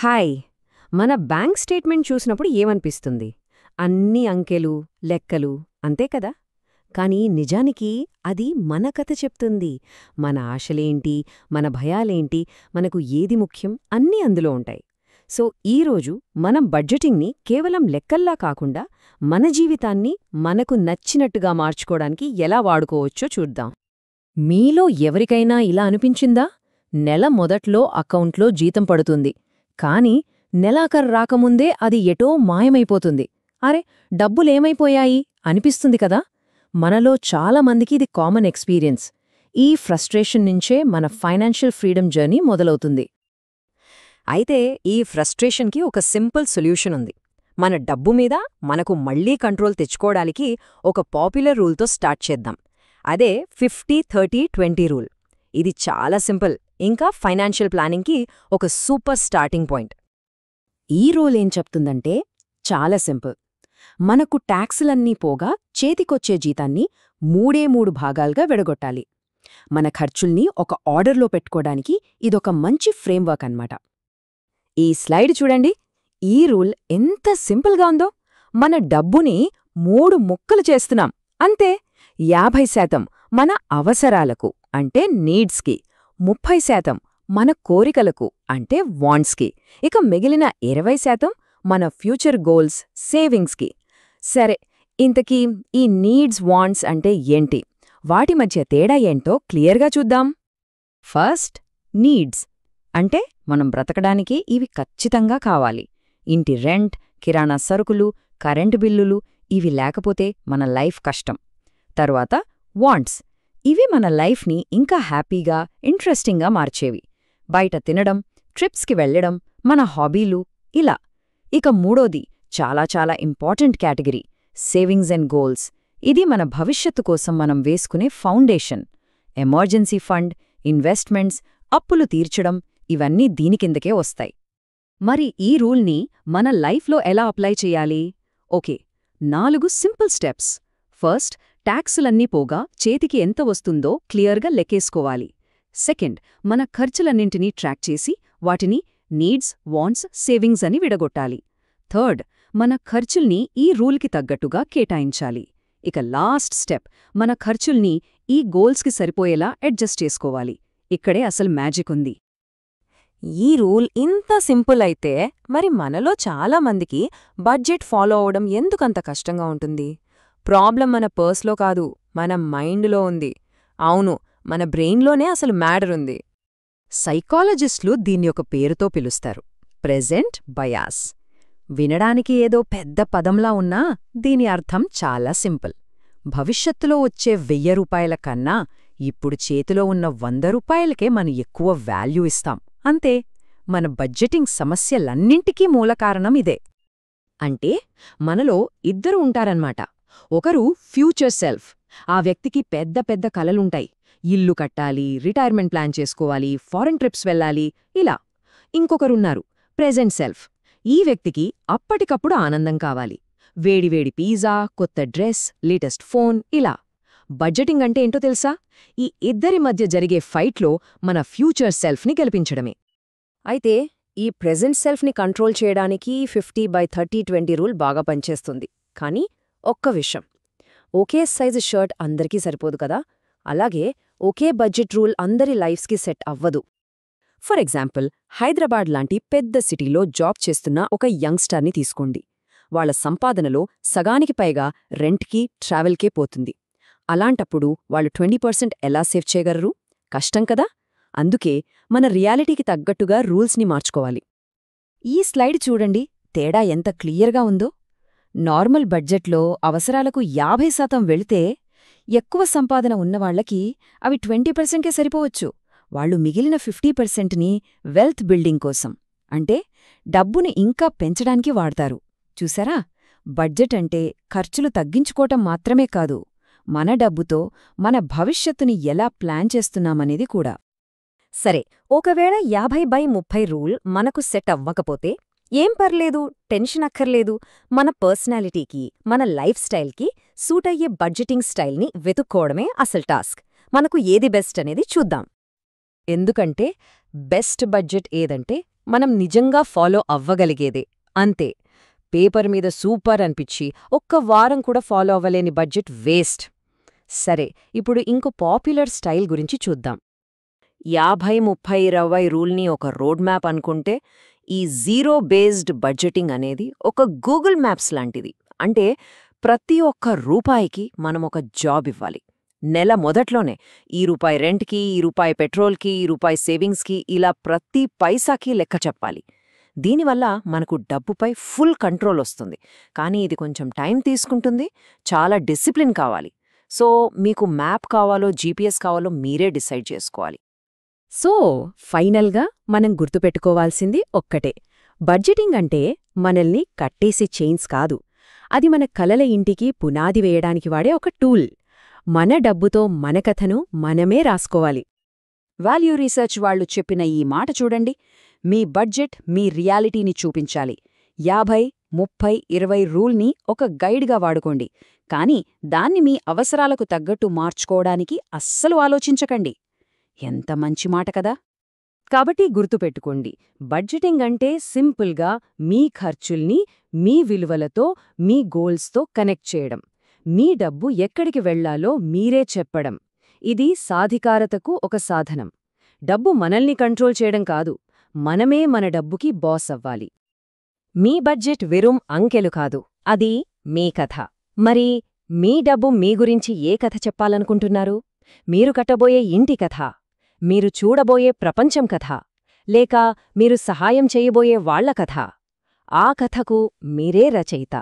Hi. మన bank statement చూసినప్పుడు ఏమనిపిస్తుంది? అన్ని అంకెలు, లెక్కలు అంతే కదా? కానీ నిజానికి అది మన కథ చెప్తుంది. మన ఆశలేంటి, మన భయాలేంటి, మనకు ఏది ముఖ్యం అన్నీ అందులో ఉంటాయి. సో ఈరోజు మనం బడ్జెటింగ్ని కేవలం లెక్కల్లా కాకుండా మన జీవితాన్ని మనకు నచ్చినట్టుగా మార్చుకోవడానికి ఎలా వాడుకోవచ్చో చూద్దాం. మీలో ఎవరికైనా ఇలా అనిపించిందా? నెల మొదట్లో అకౌంట్లో జీతం పడుతుంది, కానీ నెలాఖరు రాకముందే అది ఎటో మాయమైపోతుంది. అరే, డబ్బులేమైపోయాయి అనిపిస్తుంది కదా? మనలో చాలామందికి ఇది కామన్ ఎక్స్పీరియన్స్. ఈ ఫ్రస్ట్రేషన్ నుంచే మన ఫైనాన్షియల్ ఫ్రీడమ్ జర్నీ మొదలవుతుంది. అయితే ఈ ఫ్రస్ట్రేషన్కి ఒక సింపుల్ సొల్యూషన్ ఉంది. మన డబ్బు మీద మనకు మళ్లీ కంట్రోల్ తెచ్చుకోవడానికి ఒక పాపులర్ రూల్తో స్టార్ట్ చేద్దాం. అదే 50-30-20 రూల్. ఇది చాలా సింపుల్, ఇంకా ఫైనాన్షియల్ ప్లానింగ్కి ఒక సూపర్ స్టార్టింగ్ పాయింట్. ఈ రూల్ ఏం చెప్తుందంటే చాలా సింపుల్. మనకు ట్యాక్సులన్నీ పోగా చేతికొచ్చే జీతాన్ని 3 భాగాలుగా విడగొట్టాలి. మన ఖర్చుల్ని ఒక ఆర్డర్లో పెట్టుకోవడానికి ఇదొక మంచి ఫ్రేమ్వర్క్ అన్నమాట. ఈ స్లైడ్ చూడండి. ఈ రూల్ ఎంత సింపుల్గా ఉందో. మన డబ్బుని 3 ముక్కలు చేస్తున్నాం, అంతే. 50% మన అవసరాలకు అంటే నీడ్స్కి, 30% మన కోరికలకు అంటే వాంట్స్కి, ఇక మిగిలిన 20% మన ఫ్యూచర్ గోల్స్, సేవింగ్స్కి. సరే, ఇంతకీ ఈ నీడ్స్, వాంట్స్ అంటే ఏంటి? వాటి మధ్య తేడా ఏంటో క్లియర్గా చూద్దాం. ఫస్ట్, నీడ్స్ అంటే మనం బ్రతకడానికి ఇవి ఖచ్చితంగా కావాలి. ఇంటి రెంట్, కిరాణా సరుకులు, కరెంటు బిల్లులు ఇవి లేకపోతే మన లైఫ్ కష్టం. తరువాత వాంట్స్, ఇవి మన లైఫ్ని ఇంకా హ్యాపీగా, ఇంట్రెస్టింగ్గా మార్చేవి. బయట తినడం, ట్రిప్స్కి వెళ్లడం, మన హాబీలు ఇలా. ఇక మూడోది చాలా చాలా important category, savings and goals. ఇది మన భవిష్యత్తు కోసం మనం వేసుకునే ఫౌండేషన్. ఎమర్జెన్సీ ఫండ్, ఇన్వెస్ట్మెంట్స్, అప్పులు తీర్చడం ఇవన్నీ దీని కిందకే వస్తాయి. మరి ఈ రూల్ని మన లైఫ్లో ఎలా అప్లై చేయాలి? Okay, 4 simple steps. ఫస్ట్, ట్యాక్సులన్నీ పోగా చేతికి ఎంత వస్తుందో క్లియర్గా లెక్కేసుకోవాలి. సెకండ్, మన ఖర్చులన్నింటినీ ట్రాక్ చేసి వాటిని నీడ్స్, వాంట్స్, సేవింగ్స్ అని విడగొట్టాలి. థర్డ్, మన ఖర్చుల్ని ఈ రూల్కి తగ్గట్టుగా కేటాయించాలి. ఇక లాస్ట్ స్టెప్, మన ఖర్చుల్ని ఈ గోల్స్కి సరిపోయేలా అడ్జస్ట్ చేసుకోవాలి. ఇక్కడే అసలు మ్యాజిక్ ఉంది. ఈ రూల్ ఇంత సింపుల్ అయితే మరి మనలో చాలామందికి బడ్జెట్ ఫాలో అవడం ఎందుకంత కష్టంగా ఉంటుంది? ప్రాబ్లం మన పర్స్లో కాదు, మన మైండ్లో ఉంది. అవును, మన బ్రెయిన్లోనే అసలు మ్యాటర్ ఉంది. సైకాలజిస్టులు దీన్ని ఒక పేరుతో పిలుస్తారు, ప్రెజెంట్ బయాస్. వినడానికి ఏదో పెద్ద పదంలా ఉన్నా దీని అర్థం చాలా సింపుల్. భవిష్యత్తులో వచ్చే 1000 రూపాయల కన్నా ఇప్పుడు చేతిలో ఉన్న 100 రూపాయలకే మనం ఎక్కువ వాల్యూ ఇస్తాం, అంతే. మన బడ్జెటింగ్ సమస్యలన్నింటికీ మూలకారణం ఇదే. అంటే మనలో ఇద్దరు ఉంటారన్నమాట. ఒకరు ఫ్యూచర్ సెల్ఫ్. ఆ వ్యక్తికి పెద్ద పెద్ద కలలుంటాయి. ఇల్లు కట్టాలి, రిటైర్మెంట్ ప్లాన్ చేసుకోవాలి, ఫారెన్ ట్రిప్స్ వెళ్ళాలి, ఇలా. ఇంకొకరున్నారు ప్రెజెంట్ సెల్ఫ్. ఈ వ్యక్తికి అప్పటికప్పుడు ఆనందం కావాలి. వేడివేడి పిజ్జా, కొత్త డ్రెస్, లేటెస్ట్ ఫోన్, ఇలా. బడ్జెటింగ్ అంటే ఏంటో తెలుసా? ఈ ఇద్దరి మధ్య జరిగే ఫైట్లో మన ఫ్యూచర్ సెల్ఫ్ని గెలిపించడమే. అయితే ఈ ప్రెజెంట్ సెల్ఫ్ని కంట్రోల్ చేయడానికి 50/30-20 రూల్ బాగా పనిచేస్తుంది. కానీ ఒక్క విషయం, ఒకే సైజు షర్ట్ అందరికీ సరిపోదు కదా. అలాగే ఒకే బడ్జెట్ రూల్ అందరి లైఫ్స్కి సెట్ అవ్వదు. ఫర్ ఎగ్జాంపుల్, హైదరాబాద్ లాంటి పెద్ద సిటీలో జాబ్ చేస్తున్న ఒక యంగ్స్టర్ని తీసుకోండి. వాళ్ల సంపాదనలో సగానికి పైగా రెంట్కి, ట్రావెల్కే పోతుంది. అలాంటప్పుడు వాళ్ళు 20% ఎలా సేవ్ చేయగలరు? కష్టం కదా. అందుకే మన రియాలిటీకి తగ్గట్టుగా రూల్స్ని మార్చుకోవాలి. ఈ స్లైడ్ చూడండి, తేడా ఎంత క్లియర్గా ఉందో. నార్మల్ బడ్జెట్లో అవసరాలకు 50% వెళితే ఎక్కువ సంపాదన ఉన్నవాళ్లకి అవి 20%కే సరిపోవచ్చు. వాళ్లు మిగిలిన 50%ని వెల్త్ బిల్డింగ్ కోసం, అంటే డబ్బుని ఇంకా పెంచడానికి వాడతారు. చూసారా? బడ్జెట్ అంటే ఖర్చులు తగ్గించుకోవటం మాత్రమే కాదు, మన డబ్బుతో మన భవిష్యత్తుని ఎలా ప్లాన్ చేస్తున్నామనేది కూడా. సరే, ఒకవేళ 50/30 రూల్ మనకు సెట్ అవ్వకపోతే ఏం పర్లేదు, టెన్షన్ అక్కర్లేదు. మన పర్సనాలిటీకి, మన లైఫ్ స్టైల్కి సూట్ అయ్యే బడ్జెటింగ్ స్టైల్ని వెతుక్కోవడమే అసలు టాస్క్. మనకు ఏది బెస్ట్ అనేది చూద్దాం. ఎందుకంటే బెస్ట్ బడ్జెట్ ఏదంటే మనం నిజంగా ఫాలో అవ్వగలిగేదే. అంతే. పేపర్ మీద సూపర్ అనిపిచ్చి ఒక్క వారం కూడా ఫాలో అవ్వలేని బడ్జెట్ వేస్ట్. సరే, ఇప్పుడు ఇంకో పాపులర్ స్టైల్ గురించి చూద్దాం. 50-30-20 రూల్ని ఒక రోడ్ మ్యాప్ అనుకుంటే, ఈ జీరో బేస్డ్ బడ్జెటింగ్ అనేది ఒక గూగుల్ మ్యాప్స్ లాంటిది. అంటే ప్రతి ఒక్క రూపాయికి మనం ఒక జాబ్ ఇవ్వాలి. నెల మొదట్లోనే ఈ రూపాయి రెంట్కి, ఈ రూపాయి పెట్రోల్కి, ఈ రూపాయి సేవింగ్స్కి, ఇలా ప్రతి పైసాకి లెక్క చెప్పాలి. దీనివల్ల మనకు డబ్బుపై ఫుల్ కంట్రోల్ వస్తుంది. కానీ ఇది కొంచెం టైం తీసుకుంటుంది, చాలా డిసిప్లిన్ కావాలి. సో మీకు మ్యాప్ కావాలో జీపీఎస్ కావాలో మీరే డిసైడ్ చేసుకోవాలి. సో ఫైనల్గా మనం గుర్తుపెట్టుకోవాల్సింది ఒక్కటే, బడ్జెటింగ్ అంటే మనల్ని కట్టేసే చైన్స్ కాదు. అది మన కలల ఇంటికి పునాది వేయడానికి వాడే ఒక టూల్. మన డబ్బుతో మన కథను మనమే రాసుకోవాలి. వాల్యూ రీసెర్చ్ వాళ్ళు చెప్పిన ఈ మాట చూడండి. మీ బడ్జెట్ మీ రియాలిటీని చూపించాలి. 50-30-20 రూల్ని ఒక గైడ్గా వాడుకోండి, కానీ దాన్ని మీ అవసరాలకు తగ్గట్టు మార్చుకోవడానికి అస్సలు ఆలోచించకండి. ఎంత మంచి మాట కదా! కాబట్టి గుర్తుపెట్టుకోండి, బడ్జెటింగ్ అంటే సింపుల్గా మీ ఖర్చుల్ని మీ విలువలతో, మీ గోల్స్తో కనెక్ట్ చేయడం. మీ డబ్బు ఎక్కడికి వెళ్లాలో మీరే చెప్పడం. ఇది సాధికారతకు ఒక సాధనం. డబ్బు మనల్ని కంట్రోల్ చేయడం కాదు, మనమే మన డబ్బుకి బాస్ అవ్వాలి. మీ బడ్జెట్ వెறுం అంకెలు కాదు, అది మీ కథ. మరి మీ డబ్బు మీ గురించి ఏ కథ చెప్పాలనుకుంటున్నారు? మీరు కట్టబోయే ఇంటి కథ, మీరు చూడబోయే ప్రపంచం కథ, లేక మీరు సహాయం చేయబోయే వాళ్ల కథ? ఆ కథకు మీరే రచయిత.